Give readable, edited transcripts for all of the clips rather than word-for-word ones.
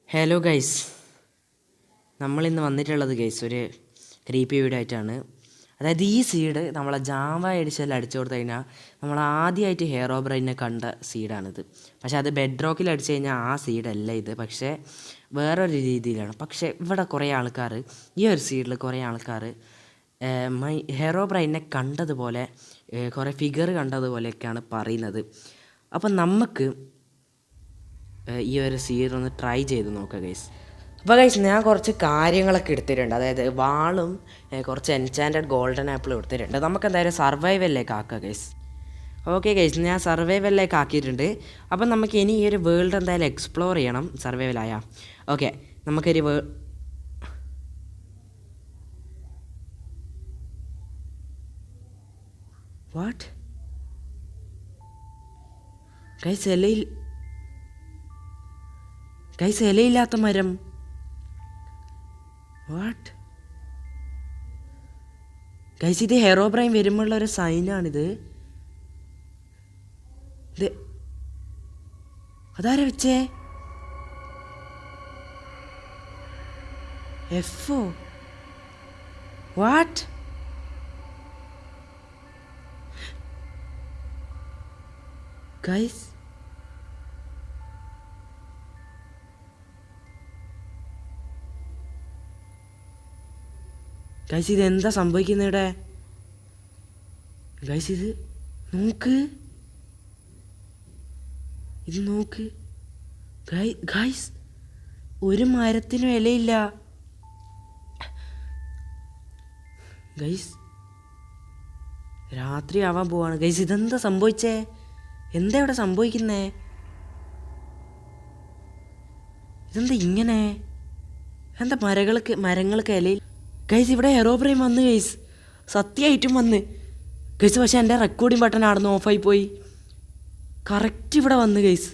Hello guys, നമ്മളിന്ന് വന്നിട്ടുള്ളത് guys ഒരു ക്രീപ്പി വീഡിയോ ആയിട്ടാണ്. അതായത് ഈ സീഡ് നമ്മളെ ജാവ എഡിഷനിൽ അടിച്ചു കൊടുത്തു കഴിഞ്ഞാൽ നമ്മൾ ആദ്യമായിട്ട് ഹെറോബ്രെയിനെ കണ്ട സീഡാണിത്. പക്ഷേ അത് ബെഡ് റോക്കിൽ അടിച്ചു കഴിഞ്ഞാൽ ആ സീഡല്ല ഇത്, പക്ഷേ വേറൊരു രീതിയിലാണ്. പക്ഷേ ഇവിടെ കുറേ ആൾക്കാർ ഈ ഒരു സീഡിൽ കുറേ ആൾക്കാർ ഹെറോബ്രെയിനെ കണ്ടതുപോലെ കുറേ ഫിഗർ കണ്ടതുപോലെയൊക്കെയാണ് പറയുന്നത്. അപ്പം നമുക്ക് ഈ ഒരു സീഡ് ഒന്ന് ട്രൈ ചെയ്ത് നോക്കാം ഗൈസ്. അപ്പോൾ ഗൈസ് ഞാൻ കുറച്ച് കാര്യങ്ങളൊക്കെ എടുത്തിട്ടുണ്ട്. അതായത് വാളും കുറച്ച് എൻചാൻറ്റഡ് ഗോൾഡൻ ആപ്പിളും എടുത്തിട്ടുണ്ട്. നമുക്ക് എന്തായാലും സർവൈവലിലേക്ക് ആക്കാം ഗൈസ്. ഓക്കെ ഗൈസ്, ഞാൻ സർവൈവലിലേക്ക് ആക്കിയിട്ടുണ്ട്. അപ്പം നമുക്ക് ഇനി ഈ ഒരു വേൾഡ് എന്തായാലും എക്സ്പ്ലോർ ചെയ്യണം. സർവൈവലായ ഓക്കെ, നമുക്കൊരു വാട്ട് ഗൈസ് ഇലയില്ലാത്ത മരം. വാട്ട് ഗൈസ്, ഇത് ഹെറോബ്രെയിൻ വരുമ്പോഴുള്ള ഒരു സൈനാണിത്. ഇത് അതാരാ വെച്ചേ? എഫോ? വാട്ട് ഗൈസ്, ഗൈസ് ഇതെന്താ സംഭവിക്കുന്നത് ഇവിടെ? ഗൈസ് ഇത് നോക്ക് ഗൈസ്, ഒരു മരത്തിനും ഇലയില്ല ഗൈസ്. രാത്രി ആവാൻ പോവാണ് ഗൈസ്. ഇതെന്താ സംഭവിച്ചേ? എന്താ ഇവിടെ സംഭവിക്കുന്നേ? ഇതെന്താ ഇങ്ങനെ? എന്താ മരങ്ങൾക്ക് ഇലയിൽ? ഗൈസ് ഇവിടെ ഹെറോബ്രെയിൻ വന്ന് ഗൈസ്, സത്യമായിട്ടും വന്ന് ഗൈസ്. പക്ഷെ എൻ്റെ റെക്കോർഡിങ് ബട്ടൺ ആടുന്ന് ഓഫായി പോയി. കറക്റ്റ് ഇവിടെ വന്ന് guys.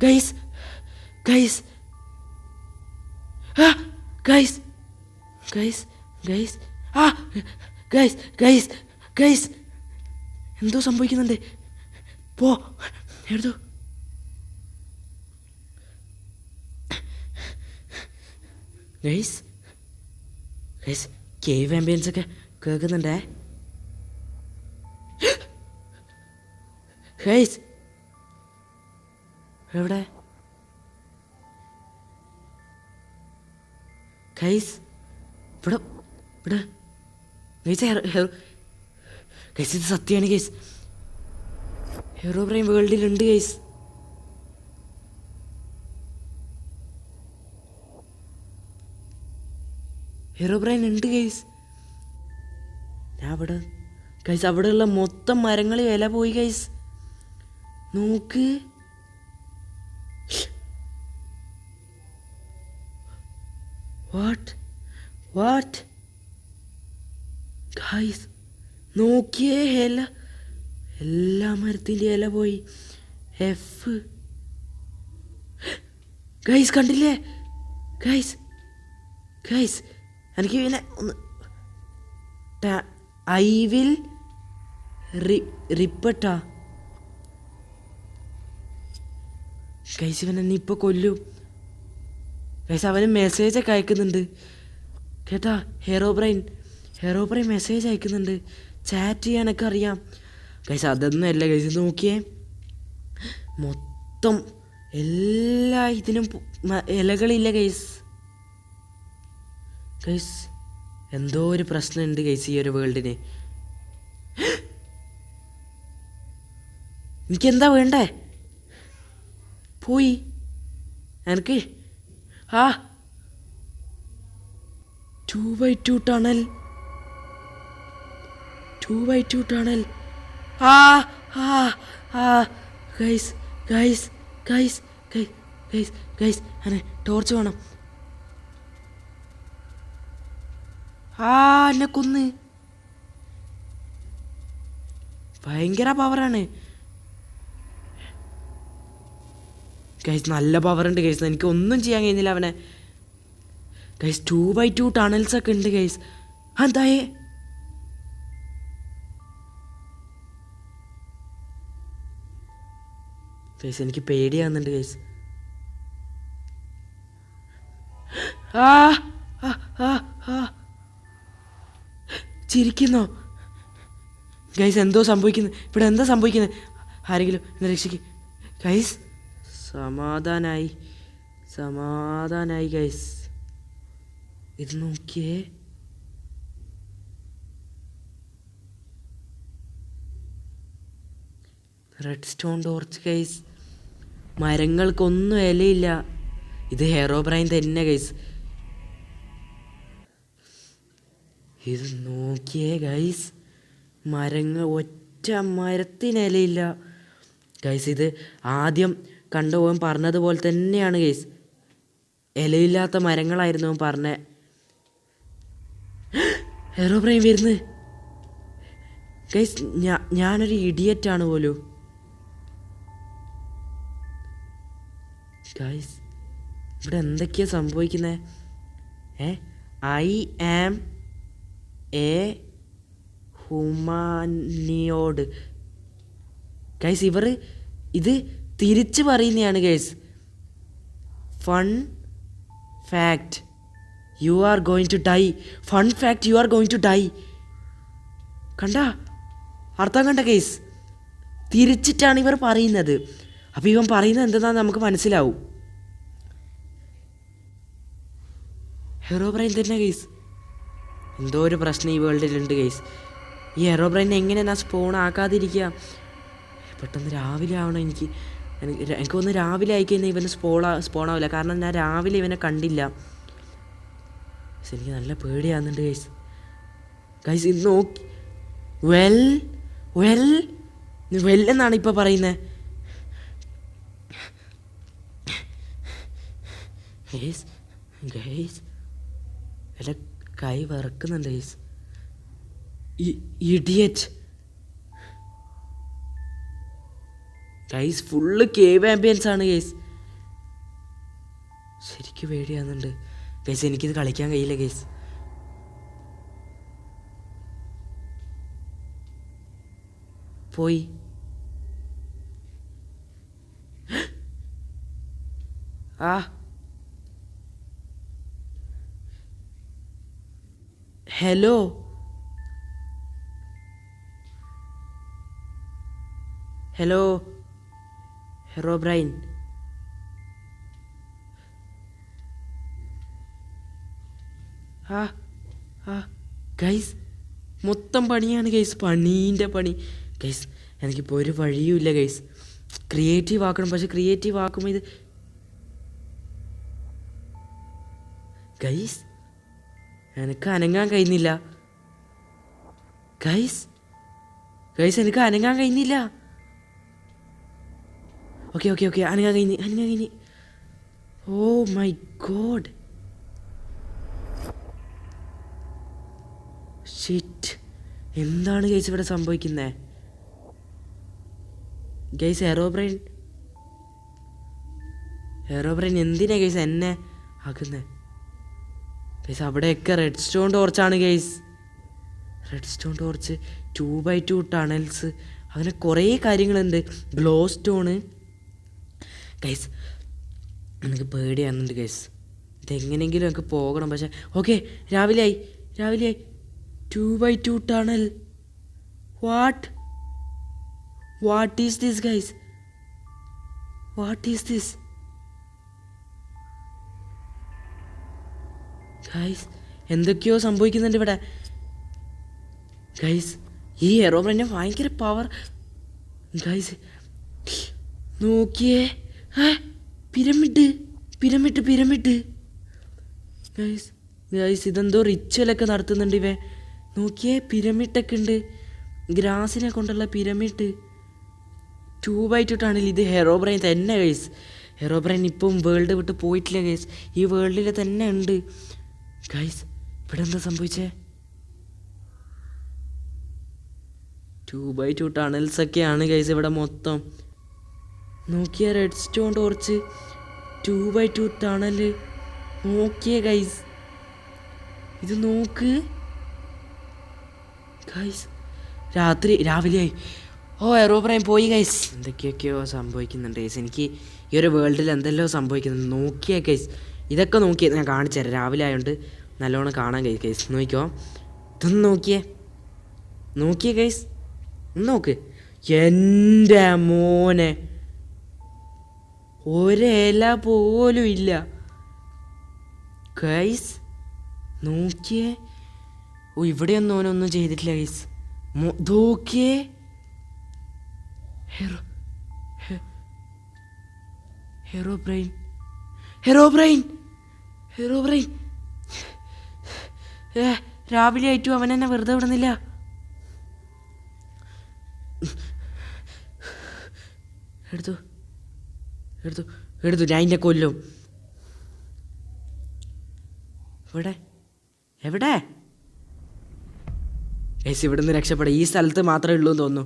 Guys guys guys guys guys guys guys guys എന്തോ സംഭവിക്കുന്നുണ്ട്. പോ എടുത്തു. ഗൈസ് കേവ് ആംബിയൻസ് ഒക്കെ കേൾക്കുന്നുണ്ടേ ഗൈസ്. എവിടെ ഗൈസ്? ഇവിടെ ഗൈസ് ഇത് സത്യമാണ് ഗൈസ്. ഹെറോബ്രെയിൻ വേൾഡിലുണ്ട് ഗൈസ്. ഹെറോബ്രെയിൻ ഉണ്ട് ഗൈസ്. ഞാൻ അവിടെ ഗൈസ്, അവിടെയുള്ള മൊത്തം മരങ്ങളിൽ ഇല പോയി ഗൈസ്. നോക്ക് വാട്ട് ഗൈസ്, നോക്കിയേ ഇല, എല്ലാ മരത്തിൻ്റെ ഇല പോയി. എഫ് ഗൈസ് കണ്ടില്ലേ ഗൈസ്? എനിക്ക് പിന്നെ ഒന്ന് ഐ വിൽ റിപ്പട്ടാ ഗൈസ്. ഇവൻ എന്നെ ഇപ്പോൾ കൊല്ലും ഗൈസ്. അവന് മെസ്സേജൊക്കെ അയക്കുന്നുണ്ട് കേട്ടാ. ഹെറോബ്രെയിൻ മെസ്സേജ് അയക്കുന്നുണ്ട്. ചാറ്റ് ചെയ്യാനൊക്കെ അറിയാം ഗൈസ്. അതൊന്നും അല്ല ഗൈസ്, നോക്കിയേ മൊത്തം എല്ലാ ഇതിനും ഇലകളില്ല ഗൈസ്. എന്തോ ഒരു പ്രശ്നമുണ്ട് ഗൈസ് ഈ ഒരു വേൾഡിന്. എനിക്കെന്താ വേണ്ടേ? പോയി എനിക്ക് 2x2 ടണൽ ഗൈസ് അനെ ടോർച്ച് വേണം. എന്നെ കൊന്ന്. ഭയങ്കര പവറാണ് ഗൈസ്, നല്ല പവറുണ്ട് ഗൈസ്. എനിക്ക് ഒന്നും ചെയ്യാൻ കഴിയുന്നില്ല അവനെ ഗൈസ്. 2x2 ടണൽസൊക്കെ ഉണ്ട് ഗൈസ്. എന്തായേ ഗൈസ്? എനിക്ക് പേടിയാവുന്നുണ്ട് ഗൈസ്. ആ ആ ആ ആ ചിരിക്കുന്നോ ഗൈസ്? എന്തോ സംഭവിക്കുന്നു ഇവിടെ, എന്താ സംഭവിക്കുന്നത്? ആരെങ്കിലും എന്നെ രക്ഷിക്ക് ഗൈസ്. സമാധാനായി ഗൈസ്. ഇത് നോക്കിയേ, റെഡ് സ്റ്റോൺ ടോർച്ച് ഗൈസ്. മരങ്ങൾക്കൊന്നും ഇലയില്ല. ഇത് ഹെറോബ്രൈൻ തന്നെ ഗൈസ്. ഇത് നോക്കിയേ ഗൈസ്, മരങ്ങൾ ഒറ്റ മരത്തിന് ഇലയില്ല ഗൈസ്. ഇത് ആദ്യം കണ്ടുപോകാൻ പറഞ്ഞതുപോലെ തന്നെയാണ് ഗൈസ്. ഇലയില്ലാത്ത മരങ്ങളായിരുന്നു പറഞ്ഞ. ഹെറോബ്രൈൻ വരുന്നു ഗൈസ്. ഞാനൊരു ഇഡിയറ്റാണ് പോലും ഗൈസ്. ഇവിടെ എന്തൊക്കെയാണ് സംഭവിക്കുന്നത്? I am a humanoid guys. ഇവർ ഇത് തിരിച്ച് പറയുന്നതാണ് guys. Fun fact, you are going to die. Fun fact, you are going to die. കണ്ട അർത്ഥം കണ്ട ഗൈസ്? തിരിച്ചിട്ടാണ് ഇവർ പറയുന്നത്. അപ്പോൾ ഇവൻ പറയുന്നത് എന്താണെന്ന് നമുക്ക് മനസ്സിലാവും. ഹെറോബ്രൈൻ തന്നെ ഗൈസ്. എന്തോ ഒരു പ്രശ്നം ഈ വേൾഡിലുണ്ട് ഗൈസ്. ഈ ഹെറോബ്രൈനെ എങ്ങനെ ഞാൻ സ്പോൺ ആക്കാതിരിക്കുക? പെട്ടെന്ന് രാവിലെ ആവണം എനിക്കൊന്ന് രാവിലെ ആയിക്കഴിഞ്ഞാൽ ഇവന് സ്പോൺ ആവില്ല. കാരണം ഞാൻ രാവിലെ ഇവനെ കണ്ടില്ല. എനിക്ക് നല്ല പേടിയാകുന്നുണ്ട് ഗൈസ്. ഗൈസ് ഇത് നോക്കി, വെല്ലെന്നാണ് ഇപ്പോൾ പറയുന്നത് ഗൈസ്. ഗൈസ് എൻ്റെ കൈ വിറക്കുന്നുണ്ട് guys. Idiot guys. Full cave ambience ആണ് ഗൈസ്. ശരിക്കും പേടിയാകുന്നുണ്ട് ഗൈസ്. എനിക്കിത് കളിക്കാൻ കഴിയില്ല ഗൈസ്. പോയി ആ ഹലോ ഹെറോബ്രൈൻ. ഗൈസ് മൊത്തം പണിയാണ് ഗൈസ്. പണീൻ്റെ പണി ഗൈസ്. എനിക്കിപ്പോൾ ഒരു വഴിയുമില്ല ഗൈസ്. ക്രിയേറ്റീവ് ആക്കണം, പക്ഷെ ക്രിയേറ്റീവ് ആക്കുമ്പോൾ ഇത് ഗൈസ് എനിക്ക് അനങ്ങാൻ കഴിയുന്നില്ല ഗൈസ്. എനിക്ക് അനങ്ങാൻ കഴിയുന്നില്ല. ഓക്കെ അനങ്ങാൻ കഴിഞ്ഞ്. Oh my God, shit. എന്താണ് ഗൈസ് ഇവിടെ സംഭവിക്കുന്നത് ഗൈസ്? ഹെറോബ്രൈൻ എന്തിനാ ഗൈസ് എന്നെ ആക്കുന്നത് ഗൈസ്? അവിടെയൊക്കെ റെഡ് സ്റ്റോൺ ടോർച്ചാണ് guys. Redstone torch, 2x2 tunnels, അങ്ങനെ കുറേ കാര്യങ്ങളുണ്ട്. Glowstone guys. എനിക്ക് പേടിയാകുന്നുണ്ട് ഗൈസ്. ഇതെങ്ങനെയെങ്കിലും എനിക്ക് പോകണം. പക്ഷേ ഓക്കെ, രാവിലെ ആയി. 2x2 tunnel. What is this guys? Guys എന്തൊക്കെയോ സംഭവിക്കുന്നുണ്ട് ഇവിടെ ഗൈസ്. ഈ ഹെറോബ്രൈനെ ഭയങ്കര പവർ ഗൈസ്. നോക്കിയേ, പിരമിഡ് ഗൈസ്. ഇതെന്തോ റിച്വലൊക്കെ നടത്തുന്നുണ്ട് ഇവ. നോക്കിയേ, പിരമിഡൊക്കെ ഉണ്ട്. ഗ്രാസിനെ കൊണ്ടുള്ള പിരമിഡ്. 2x2 tunnel. ഇത് ഹെറോബ്രൈൻ തന്നെ ഗൈസ്. ഹെറോബ്രൈൻ ഇപ്പം വേൾഡ് വിട്ട് പോയിട്ടില്ല ഗൈസ്. ഈ വേൾഡിൽ തന്നെ ഉണ്ട് ഗൈസ്. ഇവിടെ എന്താ സംഭവിച്ചേ? 2x2 ടണൽസൊക്കെയാണ് ഗൈസ് ഇവിടെ മൊത്തം. നോക്കിയ redstone torch, 2x2 tunnel. നോക്കിയേ ഗൈസ്, ഇത് നോക്ക് ഗൈസ്. രാവിലെയായി. ഹെറോബ്രൈൻ പോയി ഗൈസ്. എന്തൊക്കെയൊക്കെയോ സംഭവിക്കുന്നുണ്ട് ഗൈസ്. എനിക്ക് ഈ ഒരു വേൾഡിൽ എന്തെല്ലോ സംഭവിക്കുന്നുണ്ട്. നോക്കിയേ ഗൈസ്, ഇതൊക്കെ നോക്കിയേ, ഞാൻ കാണിച്ചു തരാം. രാവിലെ ആയതുകൊണ്ട് നല്ലോണം കാണാൻ കഴിയും ഗൈസ്. നോക്കിക്കോ, ഇതൊന്ന് നോക്കിയേ ഗൈസ്, ഒന്ന് നോക്ക്. എൻ്റെ മോനെ, ഒരില പോലും ഇല്ല ഗൈസ്. നോക്കിയേ. ഓ, ഇവിടെയൊന്നും ഓനൊന്നും ചെയ്തിട്ടില്ല ഗൈസ്. നോക്കിയേ. ഹെറോബ്രെയിൻ രാവിലെ ആയിട്ടും അവൻ എന്നെ വെറുതെ വിടുന്നില്ല. എടുത്തു ഞാൻ എൻ്റെ കൊല്ലും. എവിടെ ഗൈസ്? ഇവിടെ നിന്ന് രക്ഷപ്പെടാം. ഈ സ്ഥലത്ത് മാത്രമേ ഉള്ളൂ എന്ന് തോന്നുന്നു.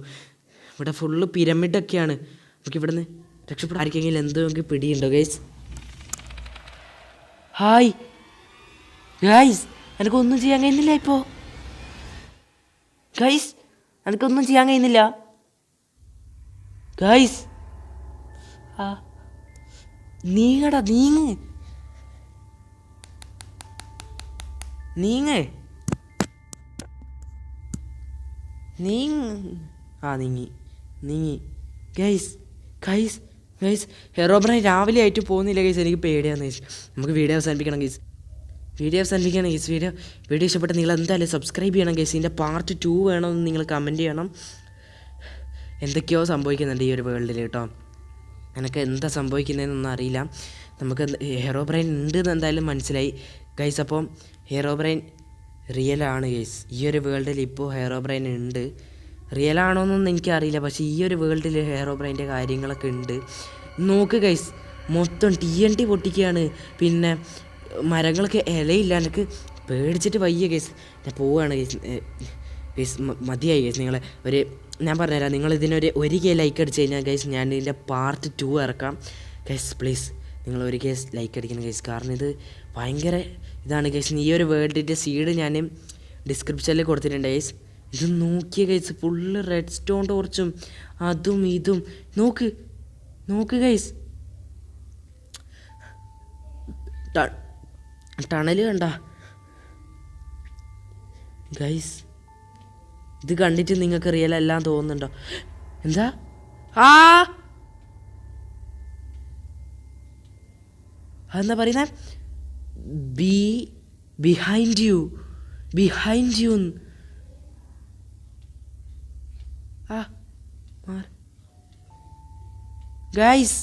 ഇവിടെ ഫുള്ള് പിരമിഡൊക്കെയാണ്. നമുക്ക് ഇവിടെ നിന്ന് രക്ഷപ്പെടാൻ ആർക്കെങ്കിലും എന്തെങ്കിലും പിടിയുണ്ടോ ഗൈസ്? ഹായ് ഗൈസ്, എനിക്കൊന്നും ചെയ്യാൻ കഴിയുന്നില്ല ഇപ്പോൾ ഗൈസ്. എനിക്കൊന്നും ചെയ്യാൻ കഴിയുന്നില്ല ഗൈസ്. നീങ്ങടാ, നീങ്ങ്. നീങ്ങി ഗൈസ്. ഹെറോബ്രെയിൻ രാവിലെ ആയിട്ട് പോകുന്നില്ല ഗൈസ്. എനിക്ക് പേടിയാന്ന് ഗൈസ്. നമുക്ക് വീഡിയോ അവസാനിപ്പിക്കണം ഗൈസ്. വീഡിയോ ഇഷ്ടപ്പെട്ട് നിങ്ങൾ എന്തായാലും സബ്സ്ക്രൈബ് ചെയ്യണം ഗൈസ്. ഇതിൻ്റെ പാർട്ട് 2 വേണമെന്ന് നിങ്ങൾ കമൻറ്റ് ചെയ്യണം. എന്തൊക്കെയോ സംഭവിക്കുന്നുണ്ട് ഈ ഒരു വേൾഡിൽ കേട്ടോ. എനിക്ക് എന്താ സംഭവിക്കുന്നതെന്നൊന്നും അറിയില്ല. നമുക്ക് ഹെറോബ്രെയിൻ ഉണ്ട് എന്ന് എന്തായാലും മനസ്സിലായി ഗൈസ്. അപ്പം ഹെറോബ്രെയിൻ റിയലാണ് ഗൈസ്. ഈ ഒരു വേൾഡിൽ ഇപ്പോൾ ഹെറോബ്രെയിൻ ഉണ്ട്. റിയലാണോ എന്നൊന്നും എനിക്കറിയില്ല, പക്ഷേ ഈ ഒരു വേൾഡിൽ ഹെറോബ്രെയിൻ്റെ കാര്യങ്ങളൊക്കെ ഉണ്ട്. നോക്ക് ഗൈസ്, മൊത്തം TNT പൊട്ടിക്കുകയാണ്. പിന്നെ മരങ്ങൾക്ക് ഇലയില്ല. എനിക്ക് പേടിച്ചിട്ട് വയ്യ ഗൈസ്. ഞാൻ പോവുകയാണ് ഗൈസ്. മതിയായി ഗൈസ്. ഞാൻ പറഞ്ഞുതരാം, നിങ്ങൾ ഇതിനൊരു 1K ലൈക്ക് അടിച്ച് കഴിഞ്ഞാൽ ഗൈസ് ഞാൻ ഇതിൻ്റെ പാർട്ട് 2 ഇറക്കാം ഗൈസ്. പ്ലീസ് നിങ്ങൾ 1K ലൈക്ക് അടിക്കണം ഗൈസ്. കാരണം ഇത് ഭയങ്കര ഇതാണ് ഗൈസ്. ഈ ഒരു വേർഡിൻ്റെ സീഡ് ഞാൻ ഡിസ്ക്രിപ്ഷനിൽ കൊടുത്തിട്ടുണ്ട് ഗൈസ്. ഇത് നോക്കിയ ഗൈസ്, ഫുള്ള് റെഡ് സ്റ്റോൺ ടോർച്ചും അതും ഇതും. നോക്ക് ഗൈസ്, ടണൽ കണ്ട ഗൈസ്. ഇത് കണ്ടിട്ട് നിങ്ങൾക്ക് റിയൽ എല്ലാം തോന്നുന്നുണ്ടോ? എന്താ അതെന്താ പറയുന്നത്? Behind you guys.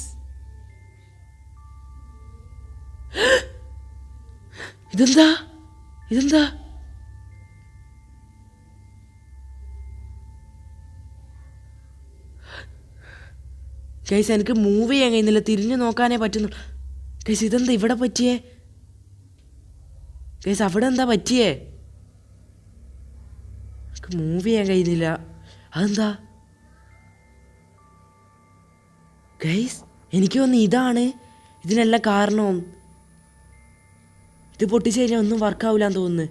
ഇതെന്താ ഗൈസ്? എനിക്ക് മൂവ് ചെയ്യാൻ കഴിയുന്നില്ല, തിരിഞ്ഞു നോക്കാനേ പറ്റുന്നു ഗൈസ്. ഇതെന്താ ഇവിടെ പറ്റിയേ ഗൈസ്? അവിടെ എന്താ പറ്റിയേ? എനിക്ക് മൂവ് ചെയ്യാൻ കഴിയുന്നില്ല. അതെന്താ ഗൈസ്? എനിക്ക് തോന്നുന്നു ഇതാണ് ഇതിനെല്ലാം കാരണവും. ഇത് പൊട്ടിച്ച് കഴിഞ്ഞാൽ ഒന്നും വർക്കാവില്ലാന്ന് തോന്നുന്നു.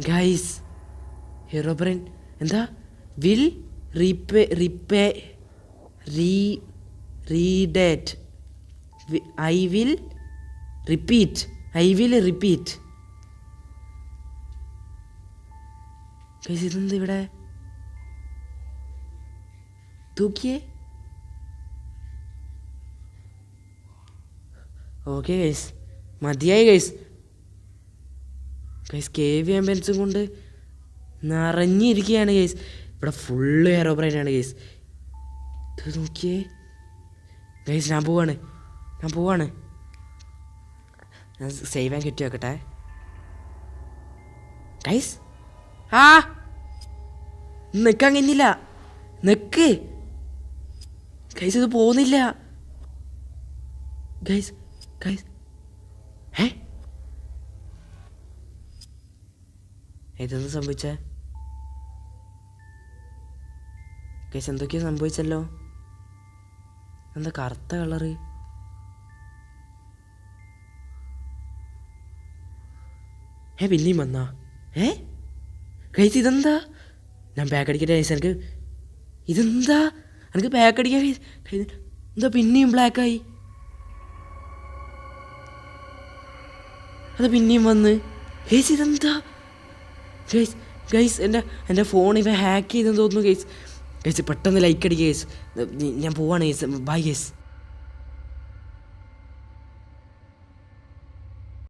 ഗൈസ്, ഹെറോബ്രെയിൻ എന്താ വിൽ റീഡേറ്റ് ഐ വിൽ റിപ്പീറ്റ് ഗൈസ്. ഇതെന്താ ഇവിടെ തൂക്കിയേ? ഓക്കെ ഗൈസ്, മതിയായി ഗൈസ്. KV ആംബുലൻസും കൊണ്ട് നിറഞ്ഞിരിക്കുകയാണ് ഗൈസ്. ഇവിടെ ഫുള്ള് ഹെറോബ്രെയിനാണ് ഗൈസ്. ഇത് നോക്കിയേ ഗൈസ്. ഞാൻ പോവാണ്. ഞാൻ സേവ് ചെയ്യാൻ കിട്ടി വെക്കട്ടെ ഗൈസ്. നിൽക്കാൻ കഴിയുന്നില്ല. നിക്ക് ഗൈസ്, ഇത് പോകുന്നില്ല ഗൈസ്. ഇതൊന്ന് സംഭവിച്ചേ ഗൈസ്? എന്തൊക്കെയോ സംഭവിച്ചല്ലോ. എന്താ കറുത്ത കളറ്? പിന്നെയും വന്നാ ഗൈസ്? ഇതെന്താ? ഞാൻ ബാക്ക് അടിക്കട്ടെ ഗൈസ്. എനിക്ക് ഇതെന്താ എനിക്ക് ബാക്ക് അടിക്കാൻ എന്താ പിന്നെയും ബ്ലാക്കായി? അത് പിന്നെയും വന്ന്. ഗൈസ് ഇതെന്താ ഗൈസ്? ഗൈസ് എൻ്റെ ഫോൺ ഇവ ഹാക്ക് ചെയ്തെന്ന് തോന്നുന്നു ഗൈസ്. ഗൈസ് പെട്ടെന്ന് ലൈക്ക് അടിക്കുക ഗൈസ്. ഞാൻ പോവാണ് ഗൈസ്. Bye guys.